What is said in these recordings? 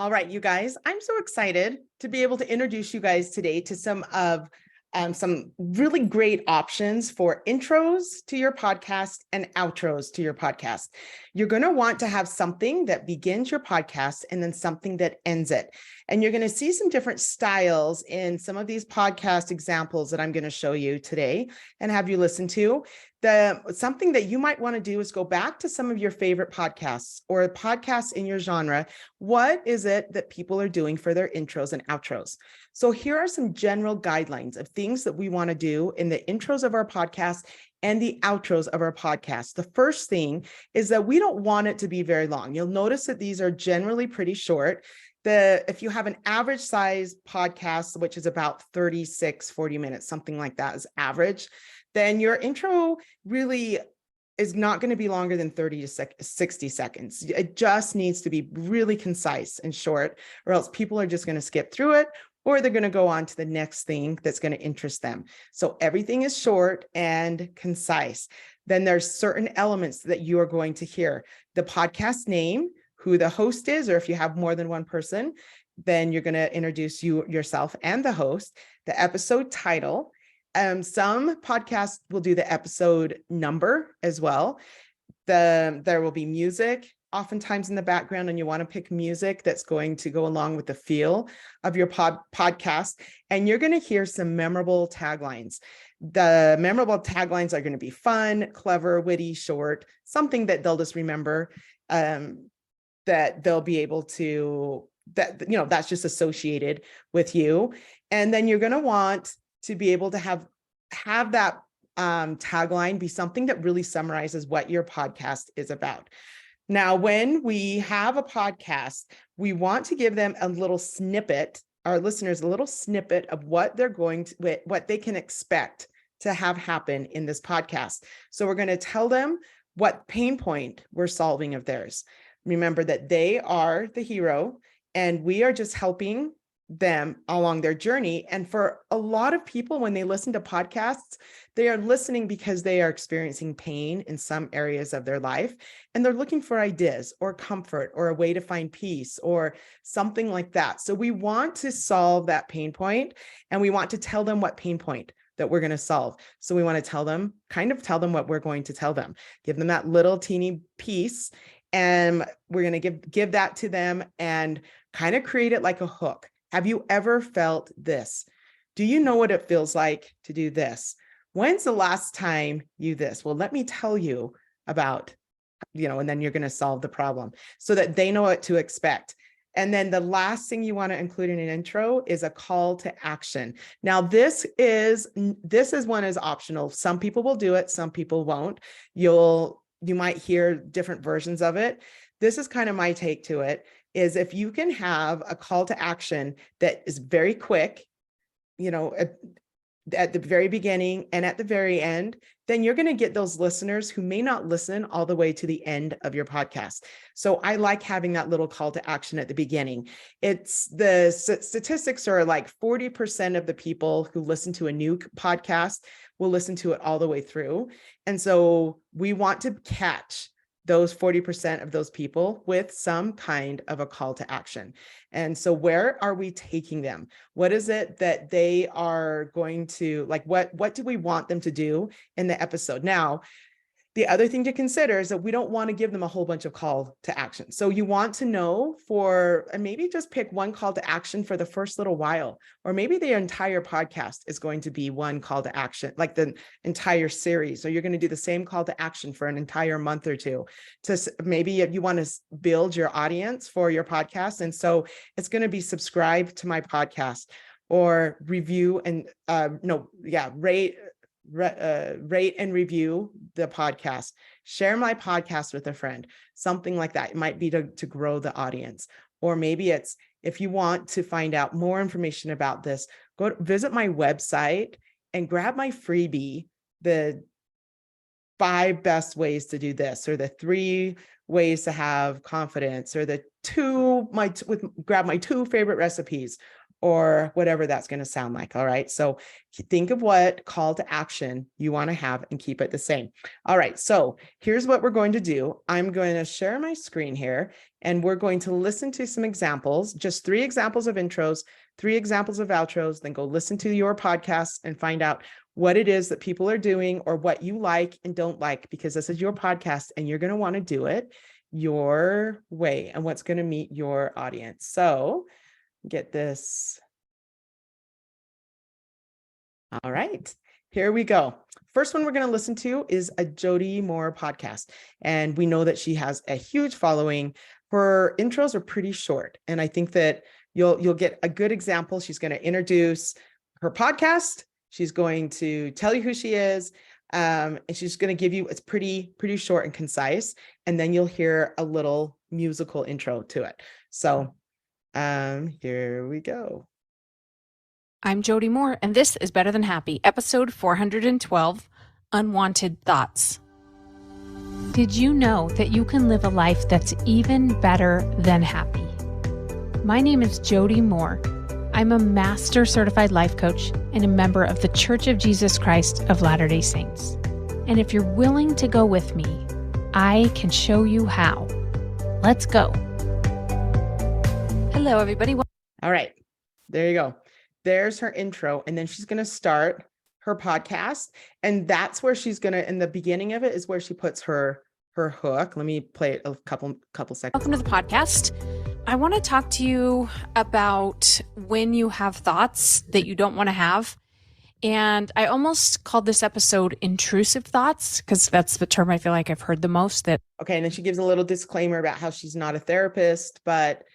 All right, you guys, I'm so excited to be able to introduce you guys today to some really great options for intros to your podcast and outros to your podcast. You're going to want to have something that begins your podcast and then something that ends it. And you're going to see some different styles in some of these podcast examples that I'm going to show you today and have you listen to. Something that you might want to do is go back to some of your favorite podcasts or podcasts in your genre. What is it that people are doing for their intros and outros? So here are some general guidelines of things that we want to do in the intros of our podcast and the outros of our podcast. The first thing is that we don't want it to be very long. You'll notice that these are generally pretty short. If you have an average size podcast, which is about 40 minutes, something like that is average, then your intro really is not going to be longer than 30 to 60 seconds. It just needs to be really concise and short, or else people are just going to skip through it, or they're going to go on to the next thing that's going to interest them. So everything is short and concise. Then there's certain elements that you are going to hear. The podcast name, who the host is, or if you have more than one person, then you're going to introduce yourself and the host. The episode title. Some podcasts will do the episode number as well. There will be music oftentimes in the background, and you want to pick music that's going to go along with the feel of your podcast. And you're going to hear some memorable taglines. The memorable taglines are going to be fun, clever, witty, short, something that they'll just remember, that they'll be able to, that's just associated with you. And then you're going to want to be able to have that tagline be something that really summarizes what your podcast is about. Now, when we have a podcast, we want to give them a little snippet, our listeners, a little snippet of what what they can expect to have happen in this podcast. So we're going to tell them what pain point we're solving of theirs. Remember that they are the hero and we are just helping them along their journey. And for a lot of people, when they listen to podcasts, they are listening because they are experiencing pain in some areas of their life, and they're looking for ideas or comfort or a way to find peace or something like that. So we want to solve that pain point, and we want to tell them what pain point that we're going to solve. So we want to tell them what we're going to tell them, give them that little teeny piece, and we're going to give that to them and kind of create it like a hook. Have you ever felt this? Do you know what it feels like to do this? When's the last time you this? Well, let me tell you about, and then you're going to solve the problem so that they know what to expect. And then the last thing you want to include in an intro is a call to action. Now, this one is optional. Some people will do it, some people won't. You might hear different versions of it. This is kind of my take to it, is if you can have a call to action that is very quick, at the very beginning and at the very end, then you're going to get those listeners who may not listen all the way to the end of your podcast. So I like having that little call to action at the beginning. It's the statistics are like 40% of the people who listen to a new podcast will listen to it all the way through. And so we want to catch those 40% of those people with some kind of a call to action. And so where are we taking them? What is it that they are going to, like, what do we want them to do in the episode? Now, the other thing to consider is that we don't want to give them a whole bunch of call to action. So you want to know and maybe just pick one call to action for the first little while, or maybe the entire podcast is going to be one call to action, like the entire series. Or you're going to do the same call to action for an entire month or two. Maybe you want to build your audience for your podcast. And so it's going to be subscribe to my podcast, or review and rate and review the podcast, share my podcast with a friend, something like that. It might be to grow the audience. Or maybe it's, if you want to find out more information about this, visit my website and grab my freebie, the 5 best ways to do this, or the 3 ways to have confidence, or grab my 2 favorite recipes, or whatever that's going to sound like. All right. So think of what call to action you want to have and keep it the same. All right. So here's what we're going to do. I'm going to share my screen here and we're going to listen to some examples, just 3 examples of intros, 3 examples of outros, then go listen to your podcast and find out what it is that people are doing or what you like and don't like, because this is your podcast and you're going to want to do it your way and what's going to meet your audience. So get this. All right, here we go. First one we're going to listen to is a Jody Moore podcast. And we know that she has a huge following. Her intros are pretty short. And I think that you'll get a good example. She's going to introduce her podcast. She's going to tell you who she is. And she's going to give you, it's pretty short and concise. And then you'll hear a little musical intro to it. So here we go. I'm Jody Moore, and this is Better Than Happy, episode 412, Unwanted Thoughts. Did you know that you can live a life that's even better than happy? My name is Jody Moore. I'm a master certified life coach and a member of the Church of Jesus Christ of Latter-day Saints. And if you're willing to go with me, I can show you how. Let's go. Hello, everybody. All right, there you go. There's her intro. And then she's going to start her podcast. And that's where she's going to, in the beginning of it is where she puts her hook. Let me play it a couple seconds. Welcome to the podcast. I want to talk to you about when you have thoughts that you don't want to have. And I almost called this episode intrusive thoughts because that's the term I feel like I've heard the most. Okay. And then she gives a little disclaimer about how she's not a therapist, but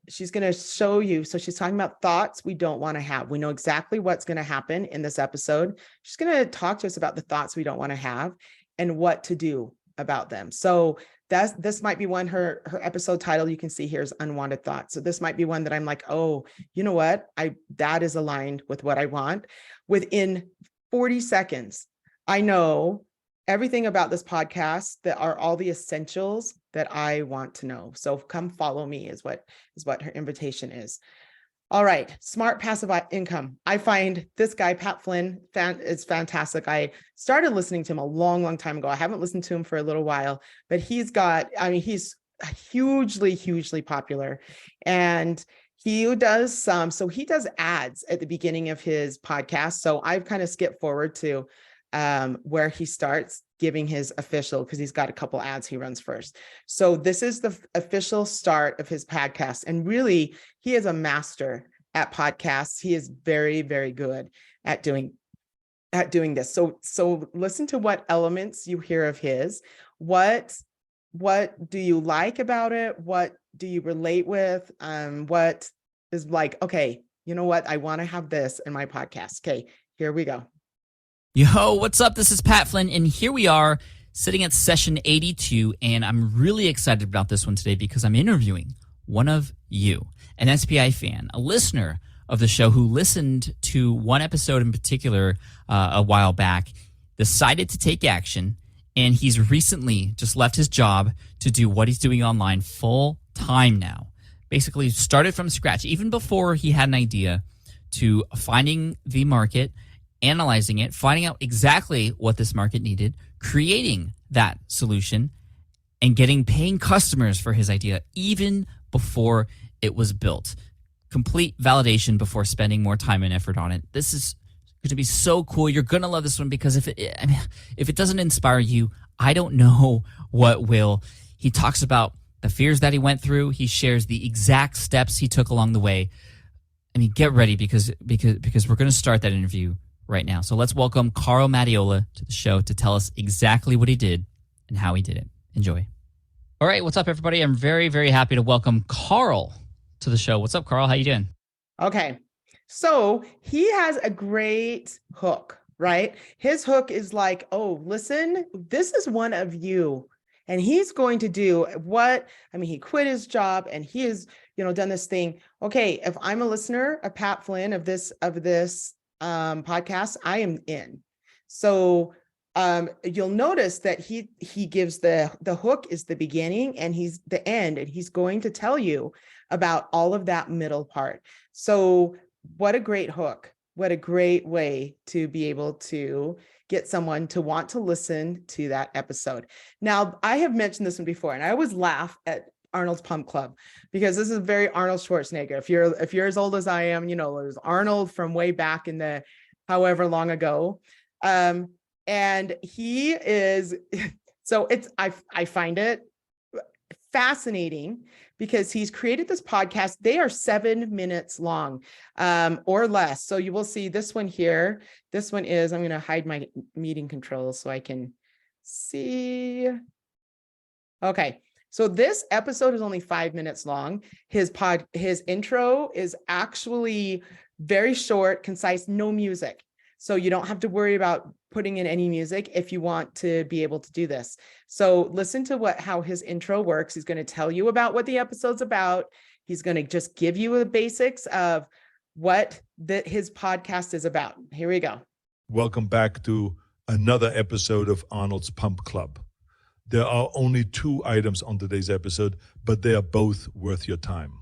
she's going to show you. So she's talking about thoughts we don't want to have. We know exactly what's going to happen in this episode. She's going to talk to us about the thoughts we don't want to have and what to do about them. So this might be one, her episode title you can see here is Unwanted Thoughts. So this might be one that I'm like, oh, you know what? That is aligned with what I want. Within 40 seconds, I know everything about this podcast that are all the essentials that I want to know. So come follow me is what her invitation is. All right. Smart passive income. I find this guy, Pat Flynn, is fantastic. I started listening to him a long time ago. I haven't listened to him for a little while, but he's hugely popular. And he does he does ads at the beginning of his podcast. So I've kind of skipped forward to where he starts giving his official, because he's got a couple ads he runs first. So this is the official start of his podcast. And really, he is a master at podcasts. He is very, very good at doing this. So listen to what elements you hear of his. What do you like about it? What do you relate with? What is like, okay, you know what? I want to have this in my podcast. Okay, here we go. Yo, what's up? This is Pat Flynn, and here we are sitting at session 82, and I'm really excited about this one today because I'm interviewing one of you, an SPI fan, a listener of the show who listened to one episode in particular a while back, decided to take action, and he's recently just left his job to do what he's doing online full time now. Basically started from scratch, even before he had an idea, to finding the market, analyzing it, finding out exactly what this market needed, creating that solution, and getting paying customers for his idea even before it was built. Complete validation before spending more time and effort on it. This is going to be so cool. You're going to love this one because if it doesn't inspire you, I don't know what will. He talks about the fears that he went through. He shares the exact steps he took along the way. I mean, get ready because we're going to start that interview right now. So let's welcome Carl Mattiola to the show to tell us exactly what he did and how he did it. Enjoy. All right, what's up, everybody? I'm very, very happy to welcome Carl to the show. What's up, Carl? How you doing? Okay, so he has a great hook, right? His hook is like, oh, listen, this is one of you. And he's going to do he quit his job and he has, done this thing. Okay, if I'm a listener, a Pat Flynn of this podcast, I am in. So you'll notice that he gives the hook is the beginning and he's the end, and he's going to tell you about all of that middle part. So what a great hook. What a great way to be able to get someone to want to listen to that episode. Now, I have mentioned this one before, and I always laugh at Arnold's Pump Club because this is very Arnold Schwarzenegger. If you're as old as I am, you know, there's Arnold from way back in the however long ago. And he is, so I find it fascinating because he's created this podcast. They are 7 minutes long, or less. So you will see this one here. This one is, I'm going to hide my meeting controls so I can see. Okay. So this episode is only 5 minutes long. His intro is actually very short, concise, no music. So you don't have to worry about putting in any music if you want to be able to do this. So listen to how his intro works. He's going to tell you about what the episode's about. He's going to just give you the basics of what his podcast is about. Here we go. Welcome back to another episode of Arnold's Pump Club. There are only 2 items on today's episode, but they are both worth your time.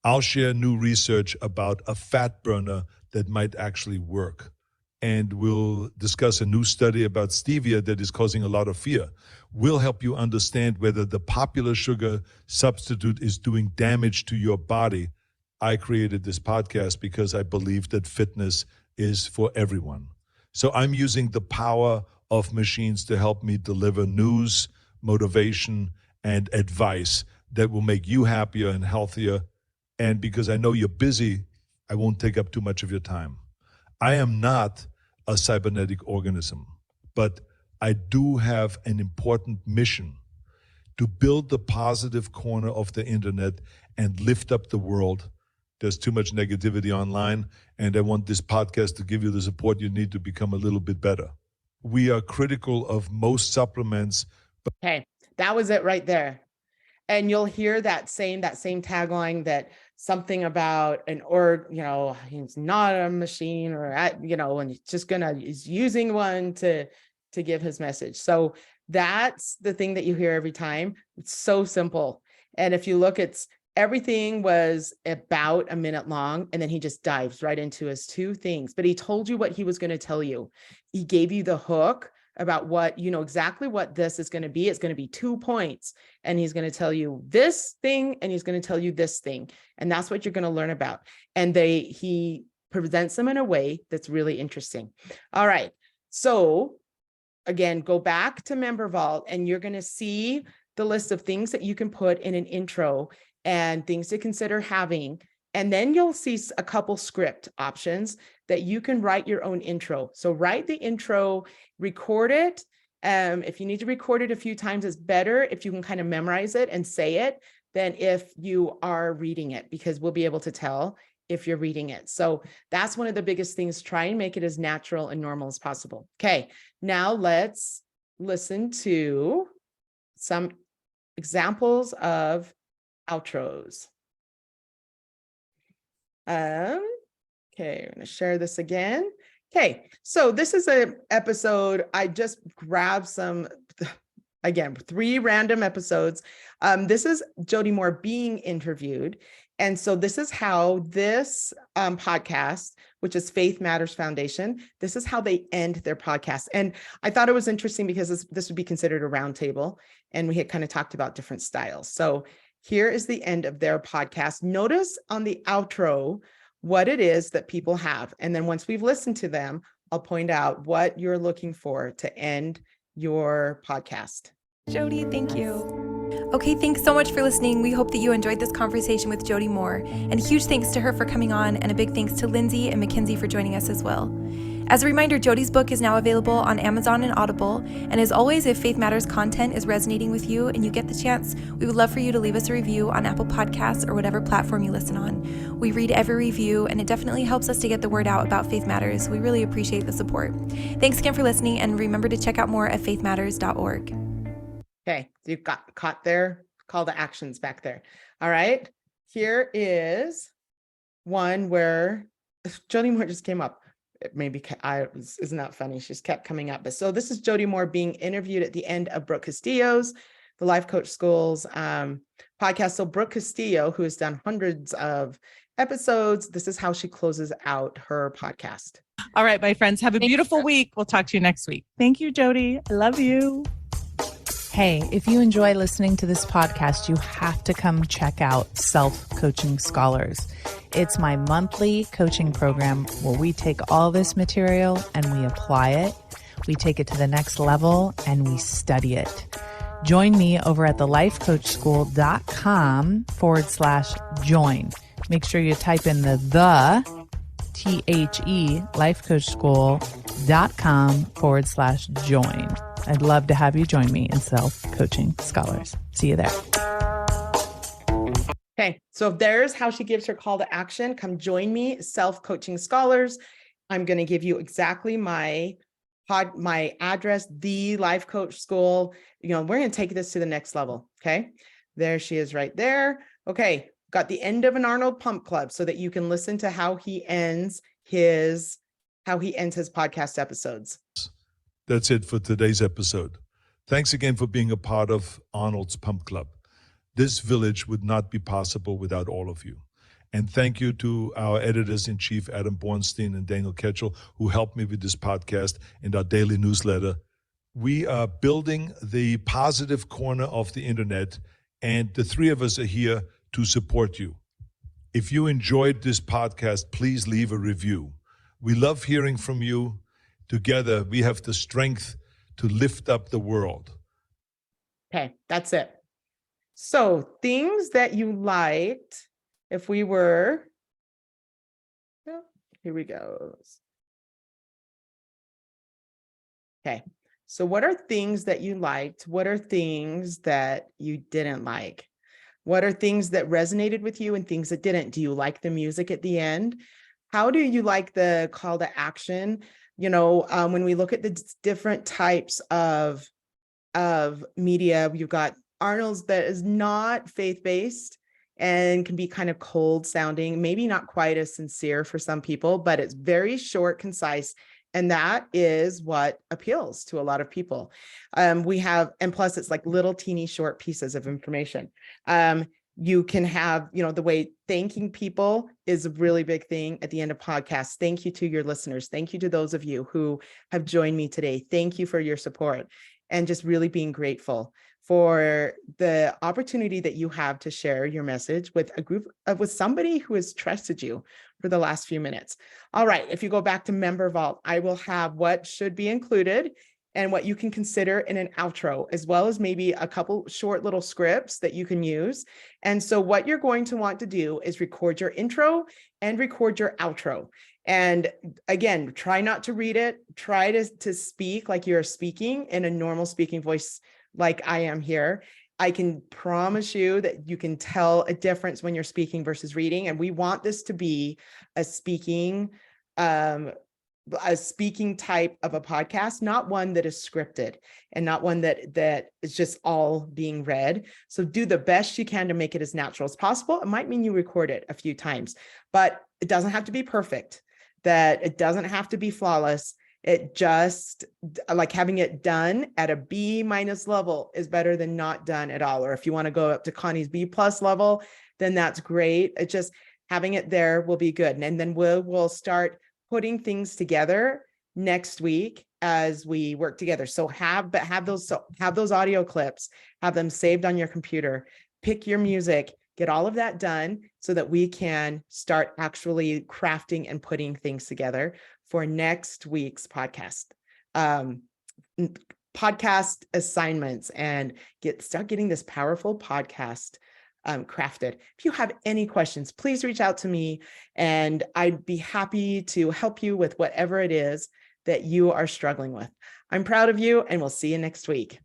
I'll share new research about a fat burner that might actually work. And we'll discuss a new study about stevia that is causing a lot of fear. We'll help you understand whether the popular sugar substitute is doing damage to your body. I created this podcast because I believe that fitness is for everyone. So I'm using the power of machines to help me deliver news, motivation, and advice that will make you happier and healthier. And because I know you're busy, I won't take up too much of your time. I am not a cybernetic organism, but I do have an important mission to build the positive corner of the internet and lift up the world. There's too much negativity online, and I want this podcast to give you the support you need to become a little bit better. We are critical of most supplements. Okay, that was it right there. And you'll hear that same tagline, that something about he's not a machine, or and he's using one to give his message. So that's the thing that you hear every time. It's so simple. And if you look, everything was about a minute long, and then he just dives right into his 2 things. But he told you what he was going to tell you. He gave you the hook about what, exactly what this is going to be. It's going to be 2 points, and he's going to tell you this thing, and he's going to tell you this thing. And that's what you're going to learn about. And he presents them in a way that's really interesting. All right. So again, go back to Member Vault, and you're going to see the list of things that you can put in an intro and things to consider having. And then you'll see a couple script options that you can write your own intro. So write the intro, record it. If you need to record it a few times, it's better if you can kind of memorize it and say it than if you are reading it, because we'll be able to tell if you're reading it. So that's one of the biggest things. Try and make it as natural and normal as possible. Okay, now let's listen to some examples of outros. Okay, I'm going to share this again. Okay, so this is an episode. I just grabbed some, again, 3 random episodes. This is Jody Moore being interviewed. And so this is how this podcast, which is Faith Matters Foundation, this is how they end their podcast. And I thought it was interesting because this would be considered a roundtable, and we had kind of talked about different styles. So here is the end of their podcast. Notice on the outro what it is that people have. And then once we've listened to them, I'll point out what you're looking for to end your podcast. Jody, thank you. Okay, thanks so much for listening. We hope that you enjoyed this conversation with Jody Moore. And a huge thanks to her for coming on, and a big thanks to Lindsay and Mackenzie for joining us as well. As a reminder, Jody's book is now available on Amazon and Audible. And as always, if Faith Matters content is resonating with you and you get the chance, we would love for you to leave us a review on Apple Podcasts or whatever platform you listen on. We read every review, and it definitely helps us to get the word out about Faith Matters. We really appreciate the support. Thanks again for listening, and remember to check out more at faithmatters.org. Okay, you got caught there. Call to actions back there. All right, here is one where Jody Moore just came up. isn't that funny? She's kept coming up. But so this is Jody Moore being interviewed at the end of Brooke Castillo's, the Life Coach School's podcast. So Brooke Castillo, who has done hundreds of episodes, this is how she closes out her podcast. All right, my friends, have a beautiful week. We'll talk to you next week. Thank you, Jody. I love you. Hey, if you enjoy listening to this podcast, you have to come check out Self-Coaching Scholars. It's my monthly coaching program where we take all this material and we apply it. We take it to the next level and we study it. Join me over at thelifecoachschool.com/join. Make sure you type in the lifecoachschool.com/join. I'd love to have you join me in Self-Coaching Scholars. See you there. Okay, so there's how she gives her call to action. Come join me, Self-Coaching Scholars. I'm going to give you exactly my address, the Life Coach School. We're going to take this to the next level. Okay, there she is right there. Okay, got the end of an Arnold Pump Club so that you can listen to how he ends his podcast episodes. That's it for today's episode. Thanks again for being a part of Arnold's Pump Club. This village would not be possible without all of you. And thank you to our editors-in-chief, Adam Bornstein and Daniel Ketchel, who helped me with this podcast and our daily newsletter. We are building the positive corner of the internet, and the three of us are here to support you. If you enjoyed this podcast, please leave a review. We love hearing from you. Together, we have the strength to lift up the world. Okay, that's it. So things that you liked, if we were, here we go. Okay, so what are things that you liked? What are things that you didn't like? What are things that resonated with you and things that didn't? Do you like the music at the end? How do you like the call to action? When we look at the different types of media, you've got Arnold's that is not faith-based and can be kind of cold sounding, maybe not quite as sincere for some people, but it's very short, concise. And that is what appeals to a lot of people. And plus it's like little teeny short pieces of information. You can have, the way thanking people is a really big thing at the end of podcasts. Thank you to your listeners. Thank you to those of you who have joined me today. Thank you for your support and just really being grateful for the opportunity that you have to share your message with with somebody who has trusted you for the last few minutes. All right. If you go back to Member Vault, I will have what should be included and what you can consider in an outro, as well as maybe a couple short little scripts that you can use. And so what you're going to want to do is record your intro and record your outro. And again, try not to read it. Try to speak like you're speaking in a normal speaking voice like I am here. I can promise you that you can tell a difference when you're speaking versus reading. And we want this to be a speaking type of a podcast, not one that is scripted and not one that is just all being read. So do the best you can to make it as natural as possible. It might mean you record it a few times, but it doesn't have to be perfect, that it doesn't have to be flawless. It just, like, having it done at a B- level is better than not done at all. Or if you want to go up to Connie's B+ level, then that's great. It just, having it there will be good. And then we'll start putting things together next week as we work together. So have those audio clips, have them saved on your computer, pick your music, get all of that done so that we can start actually crafting and putting things together for next week's podcast assignments, and start getting this powerful podcast crafted. If you have any questions, please reach out to me and I'd be happy to help you with whatever it is that you are struggling with. I'm proud of you and we'll see you next week.